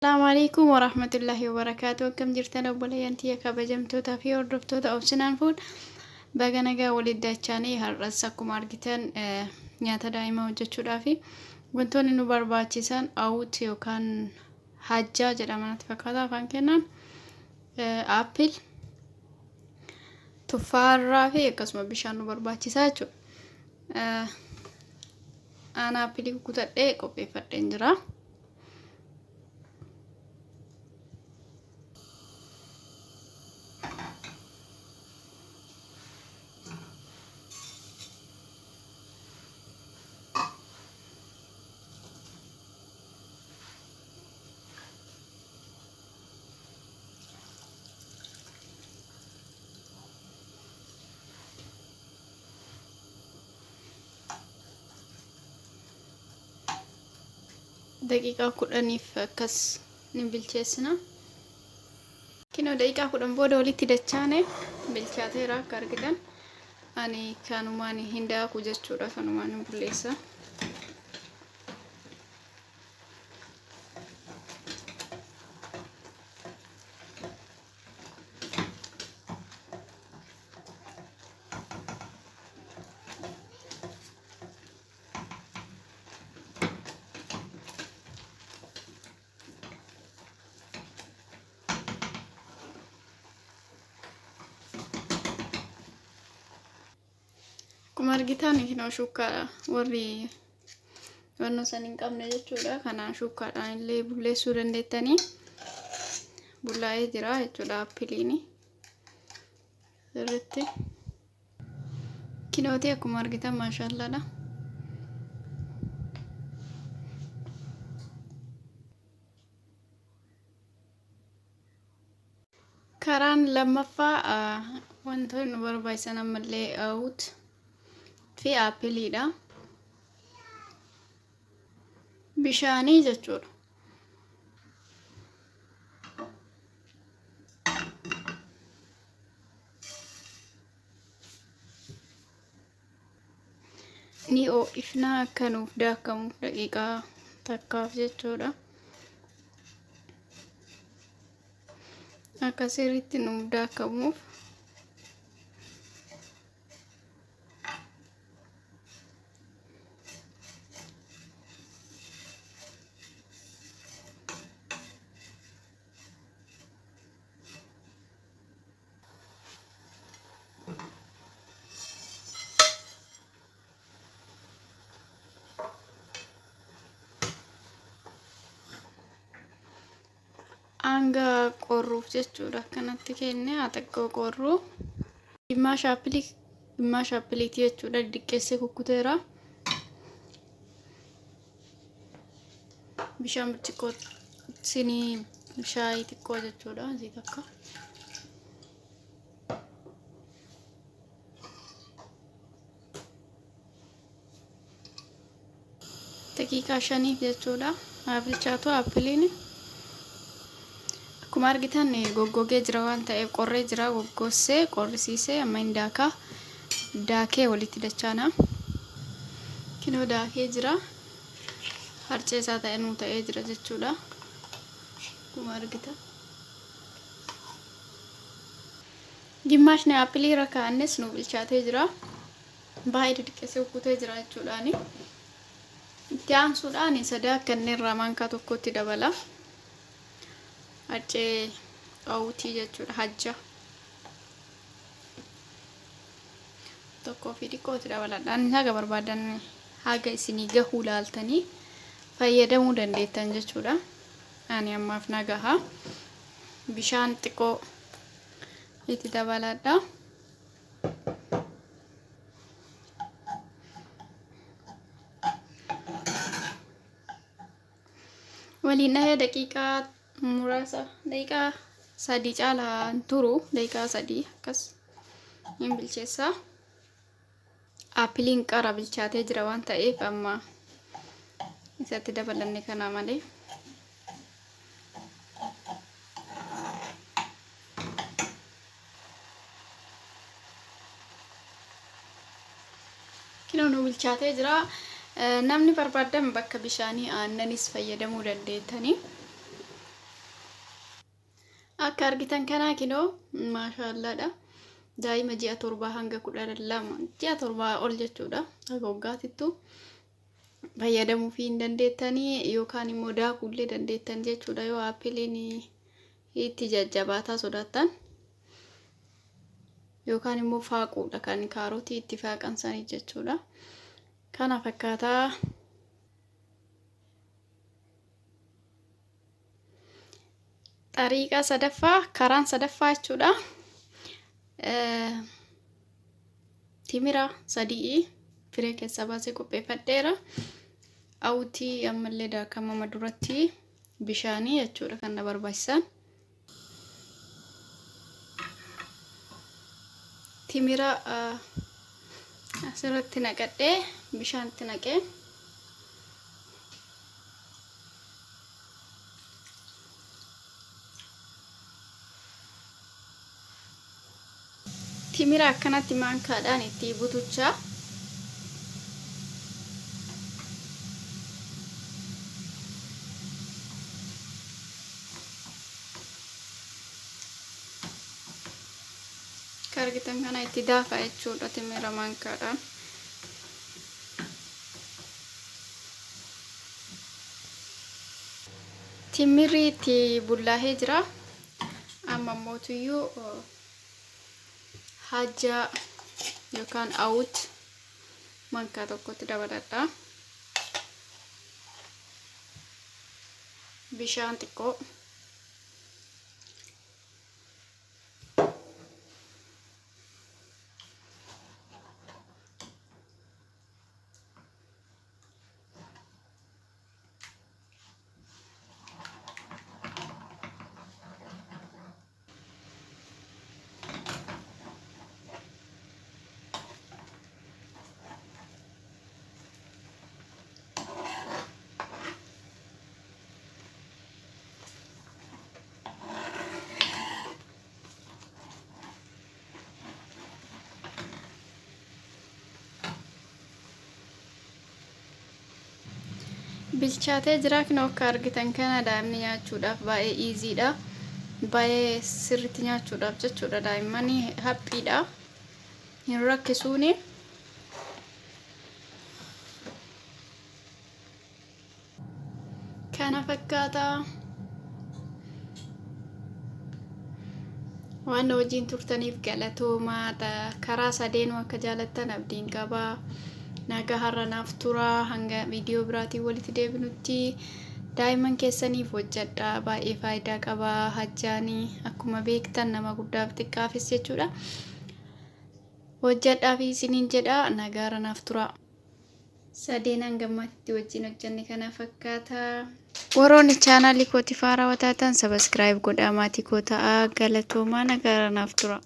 Assalamualaikum warahmatullahi wabarakatuh. Akkam jirtan obboleeyyantii kabajamtoota fi hordoftoota obsinaan fuun baga nagaa walitti dachaanii har'as akkuma argitan nyaata daa'imaa hojjechuudhaaf wantoonni nu barbaachisan oats yookaan hajjaa jedhamanatti fakkaata afaan kennaan appil tuffaarraa fi akkasuma bishaan nu barbaachisaa jechuudha. Ana appilii kukutadhee qopheeffadheen jira. دقيقة كودنيف كس نبلشيسنا كنا دقيقة كودن بودا ولي تدچانه بلشاتي را كارجدان أني كانوا ماني هندا كوجچورا كانوا ماني بليسا Kumargitaan isin shukkara warri wanno sanin qabne jechuudha kana shukkaadhaan illee bulleessuu dandeettanii bullaa'ee jira jechuudha appiliini irratti kinooti akkuma argitan maashaallaadha. Karaan lammaffaa wantoonni nu barbaachisan ammallee oats fi appiliidha. Bishaanii jechuudha. Ni ifnaa akka nuuf daakamuuf daqiiqaa takkaaf jechuudha. Akka sirriitti nuuf daakamuuf anga qorruuf jechuudha kanatti kenne ataqqoo qorruu dhimma shaapiliitii jechuudha diqqeessee kukkuteera bishaan birciqoo sinii shaayii xiqqoo jechuudha asii takka daqiiqaa 5 jechuudha bilchaatu appiliini. Akkuma argitan goggogee jira waan ta'eef qorree jira goggossee qorrisiisee amma hin daakee walitti dachaana kinoo daakee jira harcee isaa ta'e nuu ta'ee jira jechuudha. Akkuma argitan gimmaashni appilii irra kaa'annes nu bilchaatee jira baay'ee diqqeessee kukkutee jira jechuudhaani itti aansuudhaan sadaa kanneen irraa maankaa tokkotti dabala. Harcee oats jechuudha hajja tokkoo fi xiqqootti dabaladhaan haga barbaadan haga isinii gahuu laaltanii fayyadamuu dandeettan jechuudha. Ani ammaaf nagaha bishaan xiqqoo itti dabaladha. Waliin dhahee daqiiqaa murasa daqiiqaa 3 caalaa turu daqiiqaa 3 akkas hin bilcheessa. Appiliin qara bilchaatee jira waan ta'eef amma isatti dabalanne kana malee kinoo nu bilchaatee jira. Namni barbaadan bakka bishaanii aannanis fayyadamuu dandeettanii akka argitan kanaa kinoo maashaallaadha. Daa'ima ji'a 7 hanga 12 ji'a 7 ol jechuudha. Akka waggaatittu fayyadamuu fi hin dandeettanii yookaan immoo daakuullee dandeettan jechuudha. Yoo appiliin itti jajjabaataa sodaattan yookaan immoo faaquudha kan kaarotii itti faaqan sanii jechuudha. Kana fakkaataa xariiqaa sadaffaa karaan sadaffaa jechuudha. Timira 3 firee keessa baasee qopheeffadheera. Awutii ammallee daakamama duratti bishaanii jechuudha kan na barbaachisan. Timira asirratti naqadhee bishaanitti naqee timira akkanatti maankaadhaan itti butuchaa argitan kana itti daakaa jechuudha. Timira maankaadhaan timirri itti bullaahee jira. Amma mootuyyuu hajjaa yookaan awut maankaa tokkotti dabaladha. Bishaan xiqqoo bilchaatee jira. Kinoo akka argitan kana daa'imni nyaachuudhaaf baay'ee iiziidha. Baay'ee sirriitti nyaachuudhaaf jechuudha. Daa'immanii haphiidha. Hin rakkisuuni. Kana fakkaataa waan wajjin turtaniif galatoomaa. Karaa sadeenuu akka jaalattan abdiin qabaa. Nagaa har'anaaf turaa hanga viidiyoo biraatiin walitti deebinutti daa'imman keessaniif hojjedhaa. Baay'ee faayidaa qaba. Hajjaanii akkuma beektan nama guddaaf xiqqaafis jechuudha. Hojjedhaa fi isiniin jedha. Nagaa har'anaaf turaa. Sadeen hangamaatti wajjin hojjenne kana fakkaata. Warroonni chaanaalii kootiif haarawaa taatan sabiskiraayib godhaa. Maatii koo ta'aa. Galatoomaa. Nagaa har'anaaf turaa.